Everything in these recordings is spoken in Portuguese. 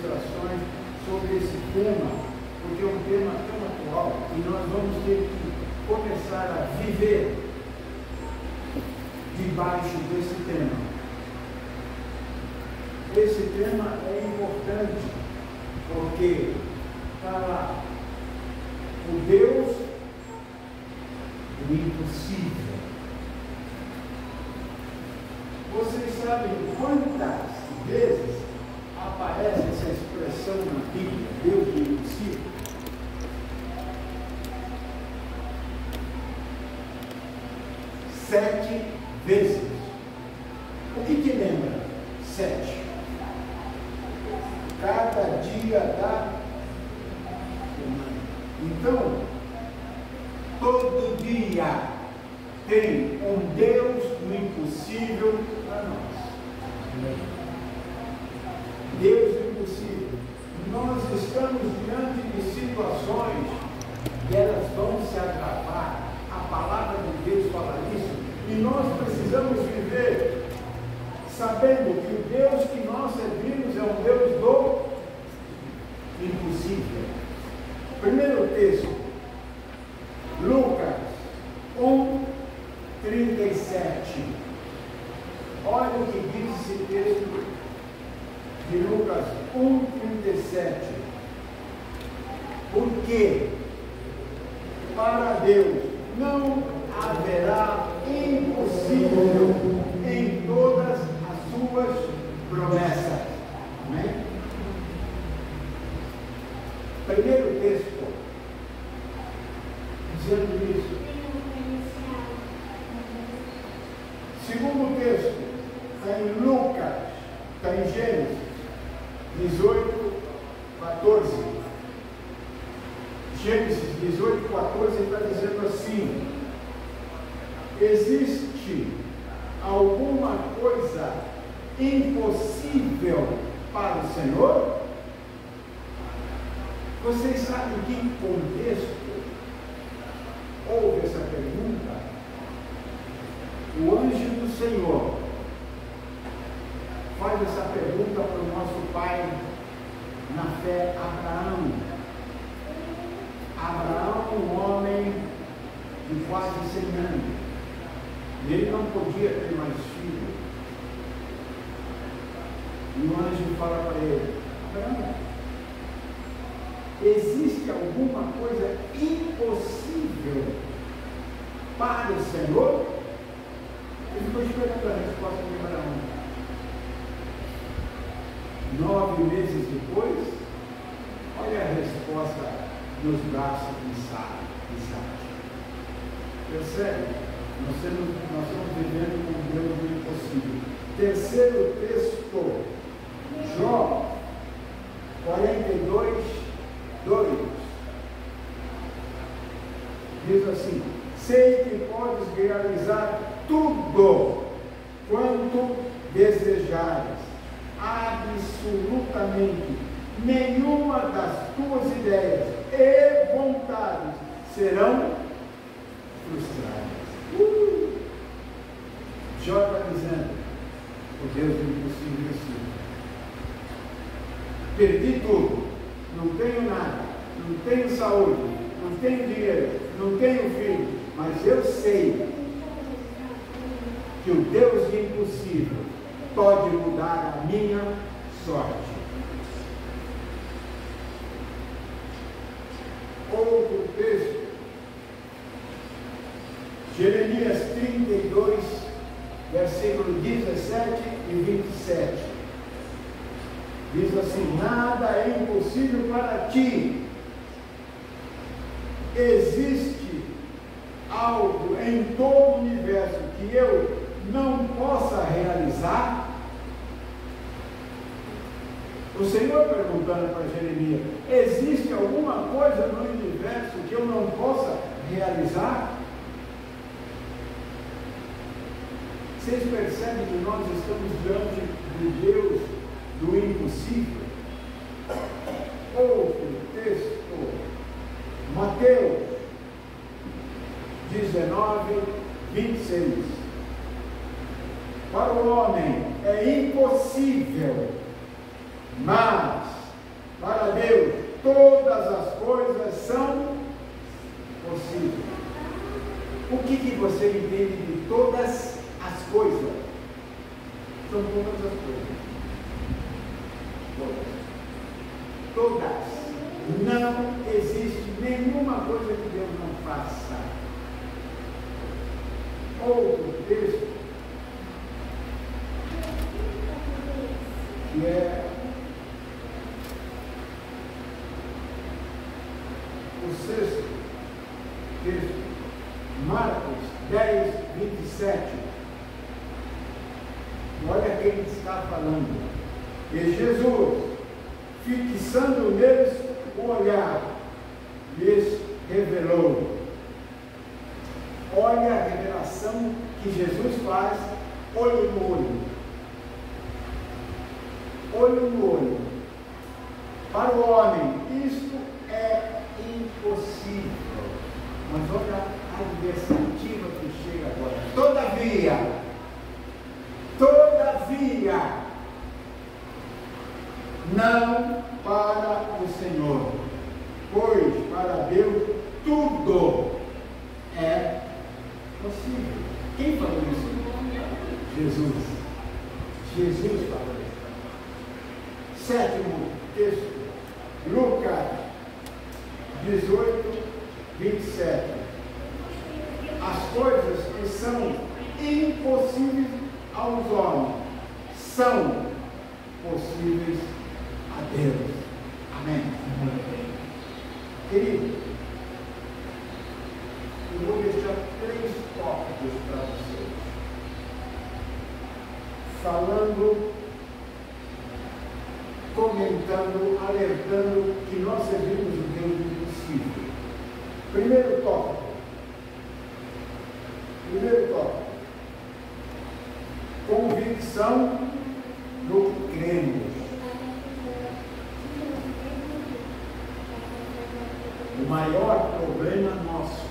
ministrações sobre esse tema, porque é um tema tão atual e nós vamos ter que começar a viver debaixo desse tema. Esse tema é importante porque está lá o Deus do impossível. Vocês sabem quantas vezes aparece essa expressão na Bíblia, Deus do impossível? 7 vezes. O que te lembra? 7. Cada dia da semana. Então, todo dia tem um Deus do impossível para nós. Deus do impossível. Nós estamos diante de situações e elas vão se agravar. A palavra de Deus fala isso. E nós precisamos viver sabendo que o Deus que nós servimos é um Deus do impossível. Primeiro texto, Lucas 1:37. Olha o que diz esse texto de Lucas 1:37. Porque para Deus não haverá impossível em todas as suas promessas. Amém? Primeiro texto, dizendo isso. Segundo texto, está em Lucas, está em Gênesis 18:14. Gênesis 18:14 está dizendo assim: existe alguma coisa impossível para o Senhor? Vocês sabem em que contexto houve essa pergunta? O anjo do Senhor faz essa pergunta para o nosso pai na fé, Abraão. Abraão, um homem de quase 100 anos. Ele não podia ter mais filho. E o anjo fala para ele: Abraão, existe alguma coisa impossível para o Senhor? Ele ficou esperando a resposta de Abraão. 9 meses depois, olha a resposta nos braços de Isaac. Percebe? Nós estamos vivendo com um Deus do impossível. Terceiro texto, Jó 42:2. Diz assim: sei que podes realizar tudo quanto desejares, absolutamente nenhuma das tuas ideias e vontades serão frustradas. Jó está dizendo: o Deus do impossível é sim. Perdi tudo, não tenho nada, não tenho saúde, não tenho dinheiro, não tenho filho, mas eu sei que o Deus do impossível pode mudar a minha sorte. Outro texto, Jeremias 32, versículo 17 e 27. Diz assim: nada é impossível para ti. Existe algo em todo o universo que eu não possa realizar? O Senhor perguntando para Jeremias: existe alguma coisa no universo que eu não possa realizar? Vocês percebem que nós estamos diante de Deus do impossível? Outro texto, Mateus 19:26. Para o homem é impossível, mas todas as coisas são possíveis. O que você entende de todas as coisas? São todas as coisas. Todas. Não existe nenhuma coisa que Deus não faça. Outro texto, que é o sexto texto, Marcos 10, 27. Olha quem está falando. E Jesus, fixando neles o olhar, lhes revelou. Olha a revelação que Jesus faz, olho no olho. Olho no olho. Para o homem, isto é impossível. Mas olha a adversativa que chega agora. Todavia, não para o Senhor, pois para Deus tudo é possível. Quem falou isso? Jesus. Jesus falou isso. Sétimo texto, Lucas 18, 27. As coisas que são impossíveis aos homens são possíveis a Deus. Amém. Querido, eu vou deixar 3 tópicos para vocês. Falando, comentando, alertando que nós servimos o Deus do impossível. Primeiro tópico. Convicção no que cremos. O maior problema nosso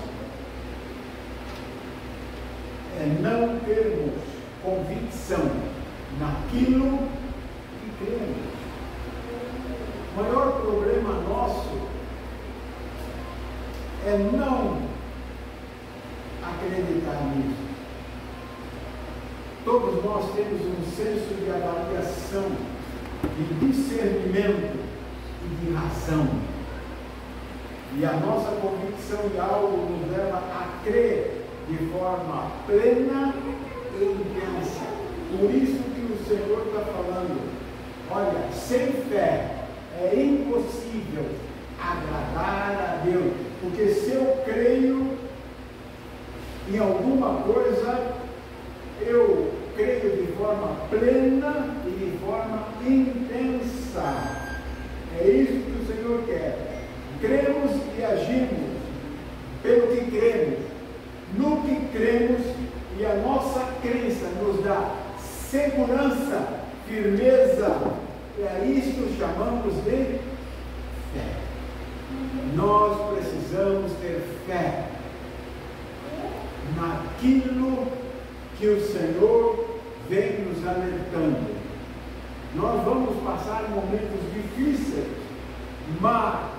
é não termos convicção naquilo que cremos. O maior problema nosso é não acreditar nisso. Todos nós temos um senso de avaliação, de discernimento e de razão. E a nossa convicção de algo nos leva a crer de forma plena e intensa. Por isso que o Senhor está falando, olha, sem fé é impossível agradar a Deus. Porque se eu creio em alguma coisa, eu creio de forma plena e de forma intensa. É isso que o Senhor quer. Cremos e agimos pelo que cremos, no que cremos, e a nossa crença nos dá segurança, firmeza, e a isso chamamos de fé. Nós precisamos ter fé naquilo que o Senhor vem nos alertando. Nós vamos passar momentos difíceis, mas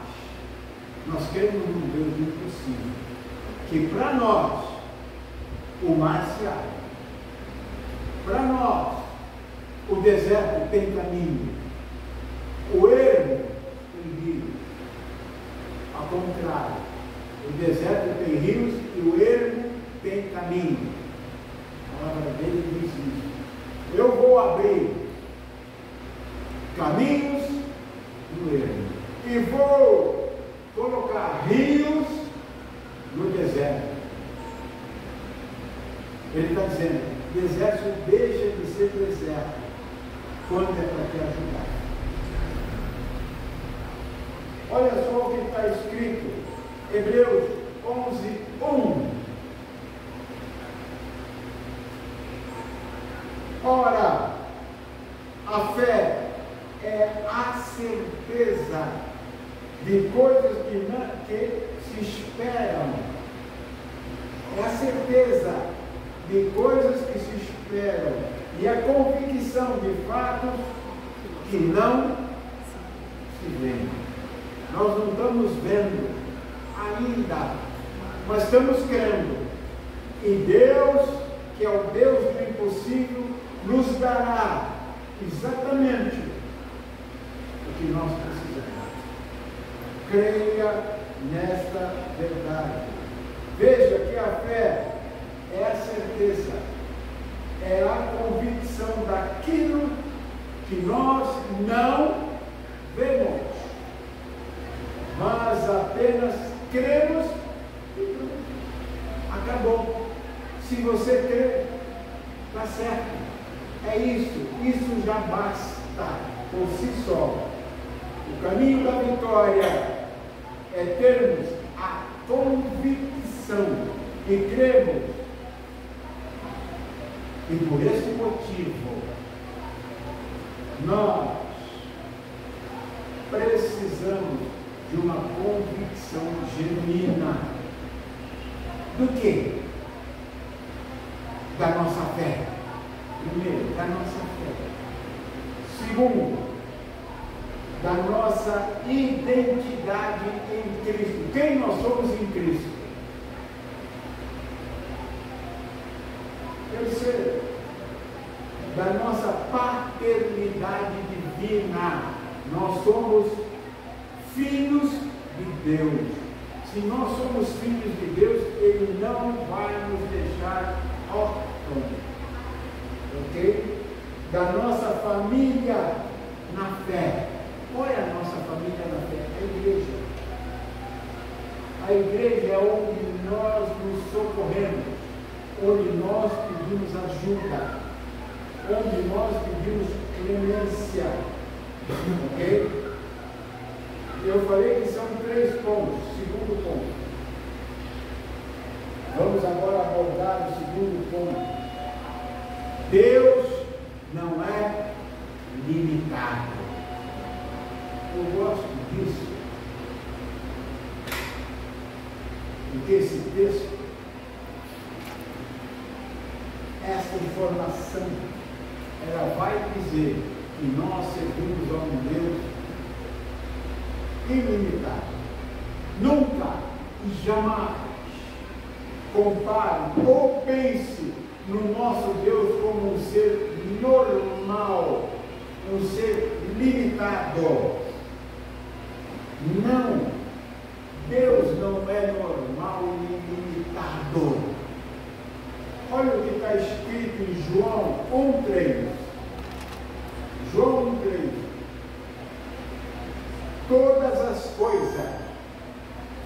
nós cremos num Deus impossível, que para nós o mar se abre, para nós o deserto tem caminho, o ermo tem rios. Ao contrário, o deserto tem rios e o ermo tem caminho. A palavra dele diz isso. Eu vou abrir caminhos no ermo e vou colocar rios no deserto. Ele está dizendo, deserto deixa de ser deserto quando é para te ajudar. Olha só o que está escrito, Hebreus 11, 1. Ora, a fé é a certeza de coisas que se esperam. É a certeza de coisas que se esperam. E a convicção de fatos que não se veem. Nós não estamos vendo ainda, mas estamos crendo. E Deus, que é o Deus do impossível, nos dará exatamente o que nós precisamos. Creia nesta verdade. Veja que a fé é a certeza, é a convicção daquilo que nós não vemos, mas apenas cremos e pronto. Acabou. Se você crê, está certo. É isso já basta por si só. O caminho da vitória é termos a convicção e cremos. E por esse motivo, nós precisamos de uma convicção genuína. Do quê? Da nossa fé. Primeiro, da nossa fé. Segundo, da nossa identidade em Cristo. Quem nós somos em Cristo? Terceiro, da nossa paternidade divina. Nós somos filhos de Deus. Se nós somos filhos de Deus, Ele não vai nos deixar órfãos. Ok? Da nossa família na fé. Qual é a nossa família na fé? A igreja. A igreja é onde nós nos socorremos, onde nós pedimos ajuda, onde nós pedimos clemência. Ok? Eu falei que são 3 pontos. Segundo ponto. Vamos agora abordar o segundo ponto. Deus não é limitado. Eu gosto disso, porque esse texto, essa informação, ela vai dizer que nós servimos a um Deus ilimitado. Nunca e jamais compare ou pense no nosso Deus como um ser normal, um ser limitado. Não, Deus não é normal e limitado. Olha o que está escrito em João 1,3. João 1,3. Todas as coisas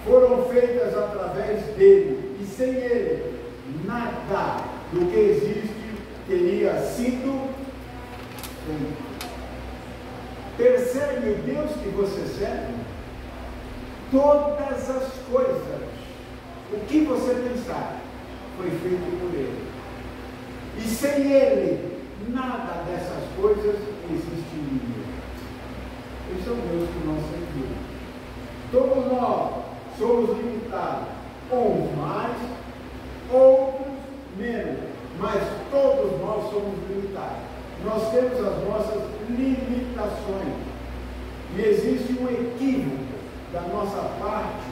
foram feitas através dele, e sem ele, nada do que existe teria sido feito. Percebe o Deus que você serve? Todas as coisas, o que você pensar, foi feito por Ele. E sem Ele, nada dessas coisas existiria. Esse é o Deus que nós servimos. Todos nós somos limitados, uns mais, outros menos, mas todos nós somos limitados. Nós temos as nossas limitações. E existe um equívoco da nossa parte,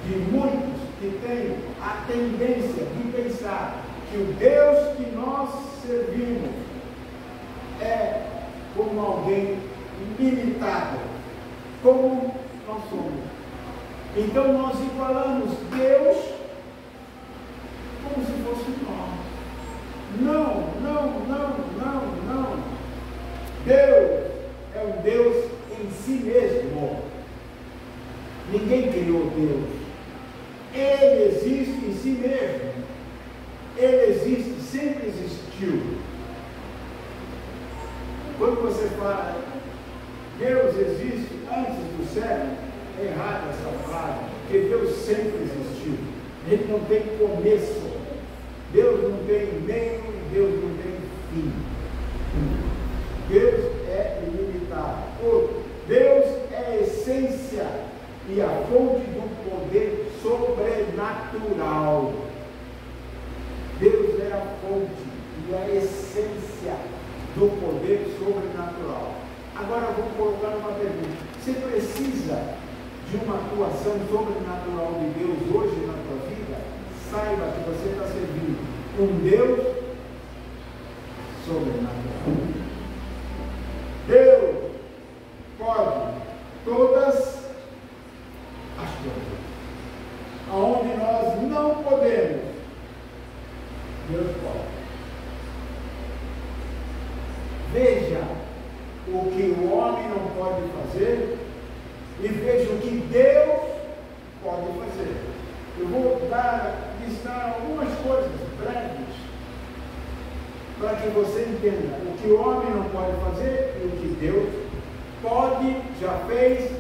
de muitos que têm a tendência de pensar que o Deus que nós servimos é como alguém limitado, como nós somos. Então nós igualamos Deus como se fosse nós. Não. Deus é um Deus em si mesmo. Ninguém criou Deus. Ele existe em si mesmo. Ele existe, sempre existiu. Quando você fala Deus existe antes do século, é errada essa frase, porque Deus sempre existiu. Ele não tem começo. Deus não tem meio e Deus não tem fim. Deus é ilimitado. Deus é a essência e a fonte do poder sobrenatural. Deus é a fonte e a essência do poder sobrenatural. Agora eu vou colocar uma pergunta. Você precisa de uma atuação sobrenatural de Deus hoje na tua vida, saiba que você está servindo um Deus sobrenatural. Deus pode todas as coisas. Aonde nós não podemos, Deus pode. Veja o que o homem não pode fazer e veja o que Deus pode fazer. Eu vou listar algumas coisas breves para que você entenda o que o homem não pode fazer e o que Deus pode, já fez,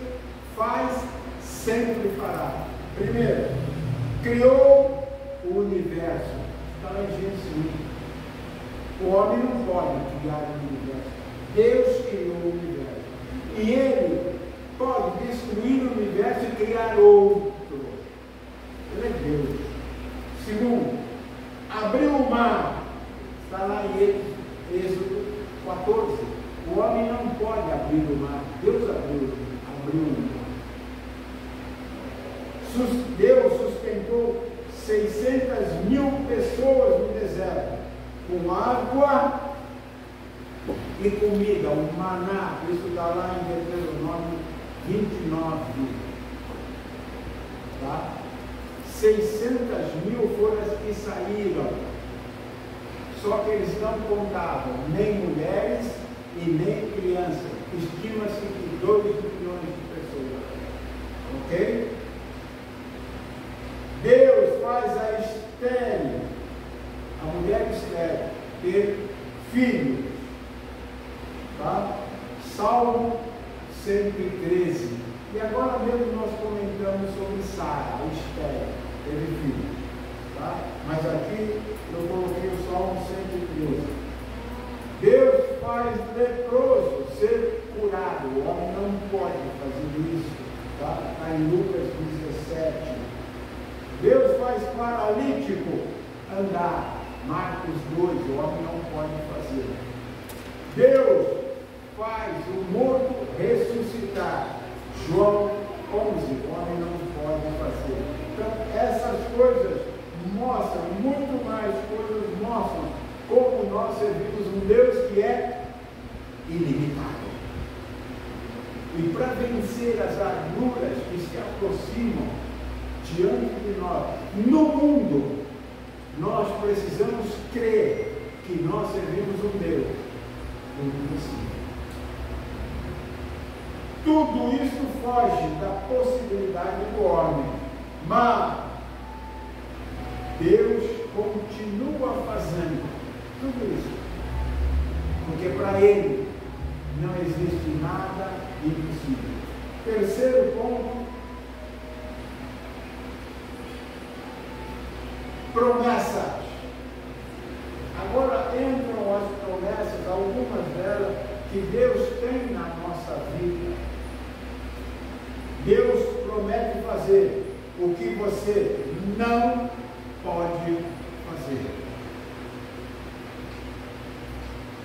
faz, sempre fará. Primeiro, criou o universo. Está lá em Gênesis 1. O homem não pode criar o universo. Deus criou o universo. E Ele pode destruir o universo e criar outro. Ele é Deus. Segundo, abriu o mar. Está lá em Êxodo 14. O homem não pode abrir o mar. Deus abriu o mar. Deus sustentou 600.000 pessoas no deserto, com água e comida, o maná. Isso está lá em Deuteronômio 29. Tá? 600.000 foram as que saíram, só que eles não contavam nem mulheres e nem crianças. Estima-se que 2 milhões de pessoas. Ok? Deus faz a estéril, a mulher estéril, ter filhos. Tá? Salmo 113. E agora mesmo nós comentamos sobre Sara, a estéril, teve filhos. Tá? Mas aqui eu coloquei o Salmo 113. Deus faz leproso ser curado. O homem não pode fazer isso. Tá? Está em Lucas 17. Deus faz paralítico andar. Marcos 2, o homem não pode fazer. Deus faz o morto ressuscitar. João 11, o homem não pode fazer. Então, essas coisas mostram, muito mais coisas mostram como nós servimos um Deus que é ilimitado. E para vencer as agruras que se aproximam diante de nós, no mundo, nós precisamos crer que nós servimos um Deus impossível. Tudo isso foge da possibilidade do homem, mas Deus continua fazendo tudo isso, porque para Ele não existe nada impossível. Terceiro ponto, promessas. Agora entram as promessas, algumas delas que Deus tem na nossa vida. Deus promete fazer o que você não pode fazer.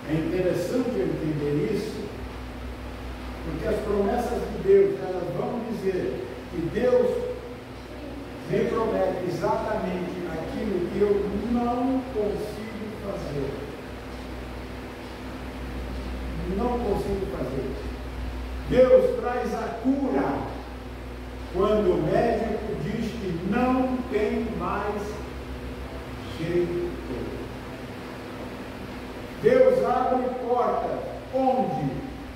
É interessante entender isso, porque as promessas de Deus, elas vão dizer que Deus me promete exatamente aquilo que eu não consigo fazer. Não consigo fazer. Deus traz a cura quando o médico diz que não tem mais jeito. Deus abre portas onde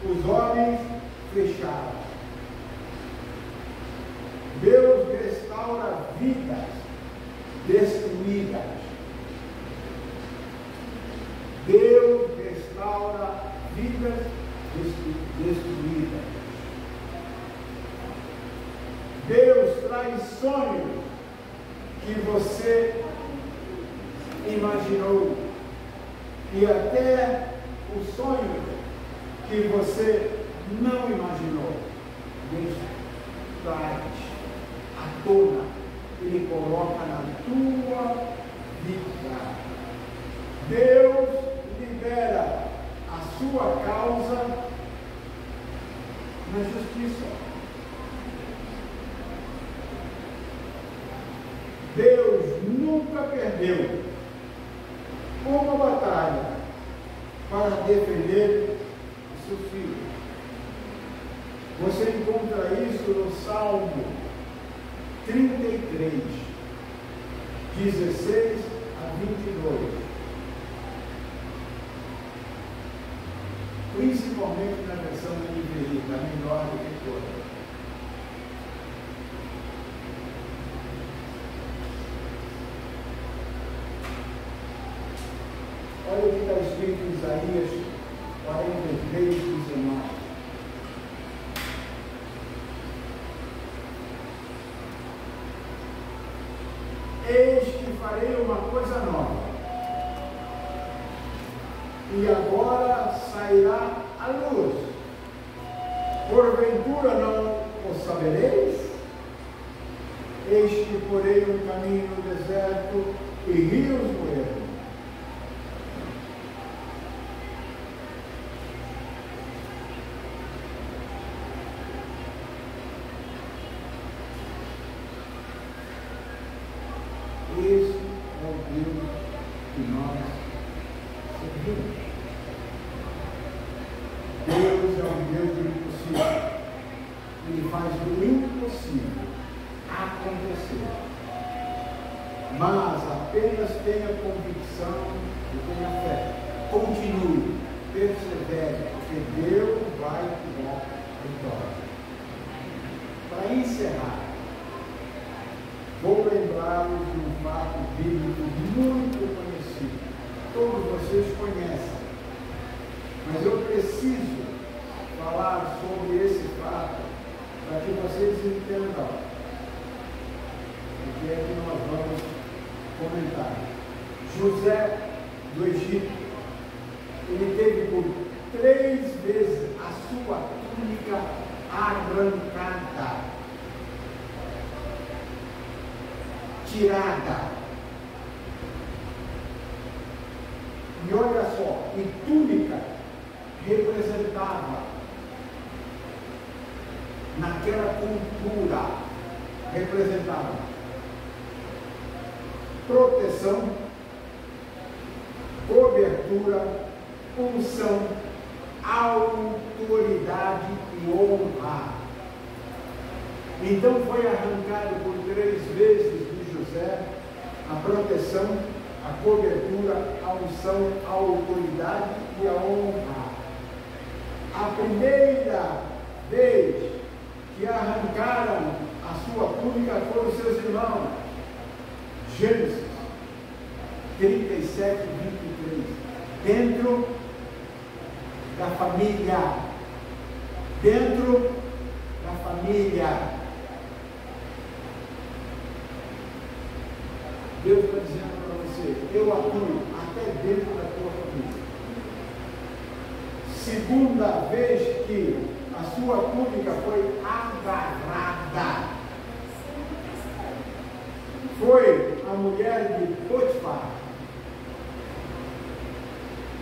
os homens fecharam. Deus restaura vidas destruídas. Deus restaura vidas destruídas. Deus traz sonhos que você imaginou e até o sonho que você não imaginou. Deus traz à tona, Ele coloca na tua vida. Deus libera a sua causa na justiça. Deus nunca perdeu uma batalha para defender os seus filhos. Você encontra isso no Salmo 33, 16 a 22. Principalmente na versão NVI, da melhor do que toda. Olha o que está escrito em Isaías 43, 19. Eis que farei uma coisa nova, e agora sairá a luz. Porventura não o sabereis? Eis que porei um caminho no deserto e rios no ermo. Esse é o Deus que nós servimos. Deus é um Deus do impossível. Ele faz o impossível acontecer. Mas apenas tenha convicção e tenha fé. Continue, persevere, porque Deus vai te dar vitória. Para encerrar, vou lembrá-los de um fato bíblico muito conhecido. Todos vocês conhecem. Mas eu preciso falar sobre esse fato para que vocês entendam o que é que nós vamos comentar. José do Egito, ele teve por 3 vezes a sua túnica arrancada, tirada. E olha só, e túnica representava, naquela cultura, representava proteção, cobertura, unção, autoridade e honra. Então foi arrancado por 3 vezes de José a proteção, a cobertura, a unção, a autoridade e a honra. A primeira vez que arrancaram a sua túnica foram seus irmãos. Gênesis 37, 23. Dentro da família. Dentro da família. Deus está dizendo para você: eu atuo até dentro da tua família. Segunda vez que a sua túnica foi agarrada foi a mulher de Potifar.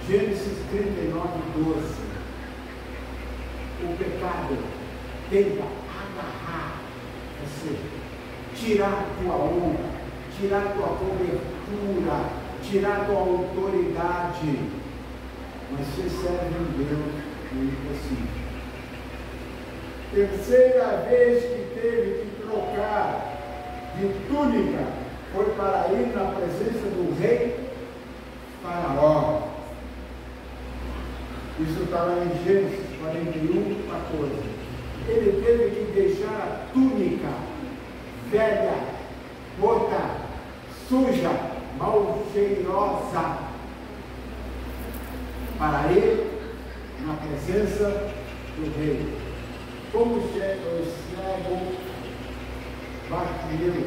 Gênesis 39, 12. O pecado tenta agarrar você, tirar tua honra, tirar tua cobertura, tirar tua autoridade. Mas você serve um Deus do impossível. Terceira vez que teve que trocar de túnica foi para ir na presença do rei Faraó. Isso está lá em Gênesis 41, 14. Ele teve que deixar a túnica velha, rota, suja, mal cheirosa, para ir na presença do rei. Como o cego Bartimeu,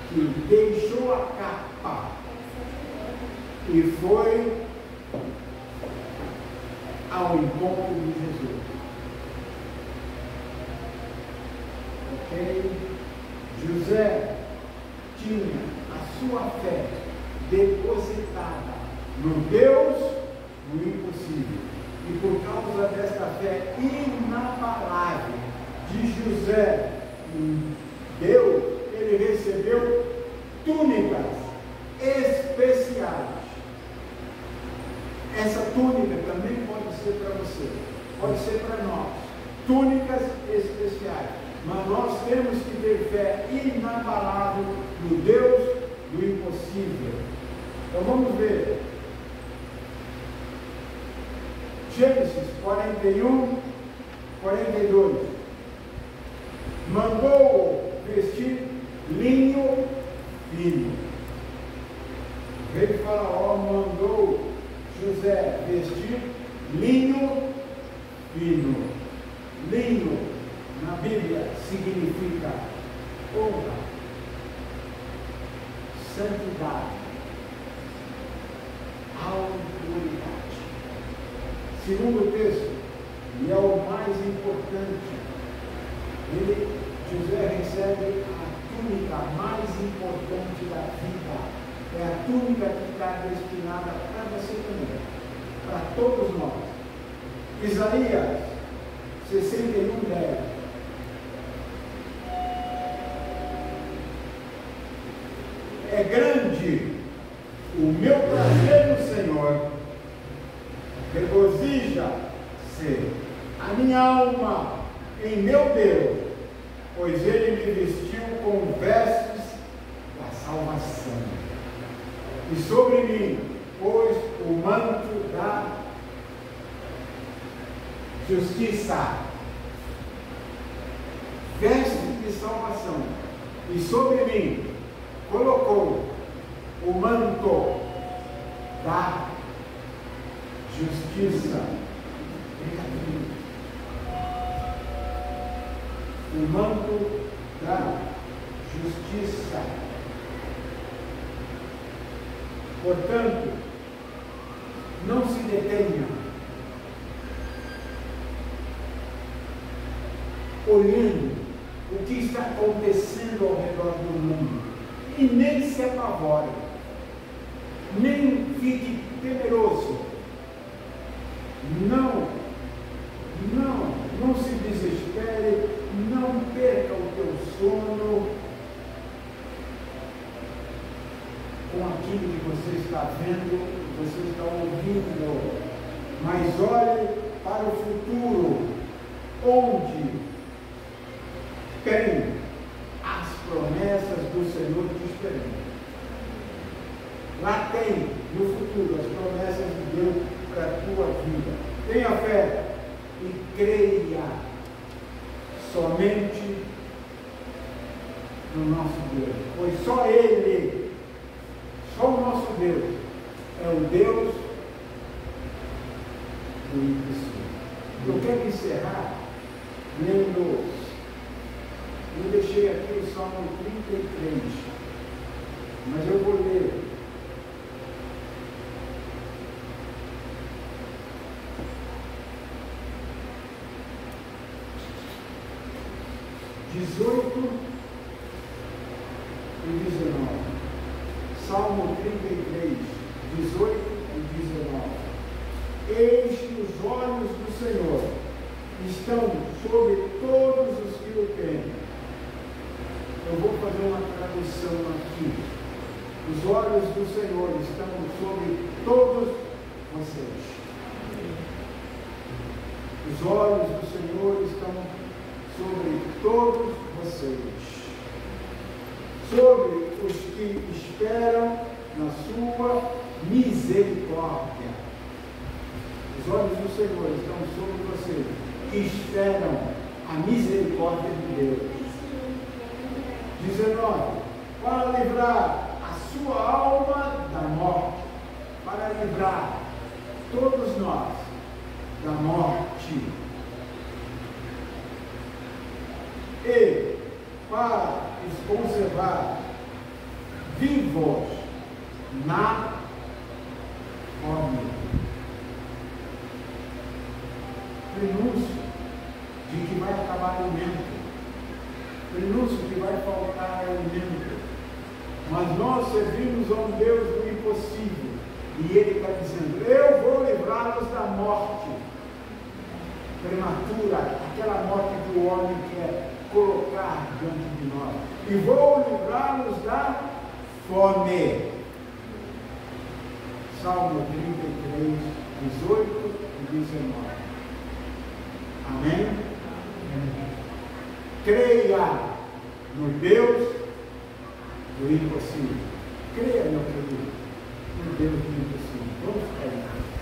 que deixou a capa e foi ao encontro de Jesus. Ok? José tinha a sua fé depositada no Deus do impossível. E por causa desta fé inabalável de José em Deus, ele recebeu túnicas especiais. Mas nós temos que ter fé inabalável no Deus do impossível. Então vamos ver. Gênesis 41, 42. Mandou vestir linho fino. O rei Faraó mandou José vestir linho fino. Linho, na Bíblia, significa honra, santidade, autoridade. Segundo texto, e é o mais importante, José recebe a túnica mais importante da vida. É a túnica que está destinada para você também, para todos nós. Isaías 61, 10. É grande o meu prazer no Senhor, regozija-se a minha alma em meu Deus, pois Ele me vestiu com vestes da salvação, e sobre mim pôs o manto da justiça, veste de salvação, e sobre mim colocou o manto da justiça. O manto da justiça. Portanto, não se detenha olhando o que está acontecendo ao redor do mundo e nem se apavore, nem fique temeroso. Não se desespere, não perca o teu sono com aquilo que você está vendo, que você está ouvindo, mas olhe para o futuro, onde tem as promessas do Senhor te esperando. Lá tem, no futuro, as promessas de Deus para a tua vida. Tenha fé e creia somente no nosso Deus, pois só Ele, só o nosso Deus, é o Deus do impossível. Eu quero encerrar lendo, eu deixei aqui o Salmo 33, mas eu vou ler. e 19. Salmo 33, 18 e 19. Eis que os olhos do Senhor estão sobre todos os que o temem. Eu vou fazer uma tradução aqui. Os olhos do Senhor estão sobre todos vocês. Os olhos do Senhor estão sobre todos vocês, sobre os que esperam na sua misericórdia. Os olhos do Senhor estão sobre vocês, que esperam a misericórdia de Deus. 19. Para livrar a sua alma da morte, para livrar todos nós da morte, e para os conservar vivos na fome. Prenúncio de que vai acabar o alimento, prenúncio que vai faltar alimento, mas nós servimos a um Deus do impossível, e Ele está dizendo: eu vou livrá-los da morte prematura, aquela morte que o homem quer colocar diante de nós, e vou livrá-los da fome. Salmo 33, 18 e 19. Amém? creia no Deus do impossível. Creia, meu querido, no Deus do impossível. Vamos ficar em casa.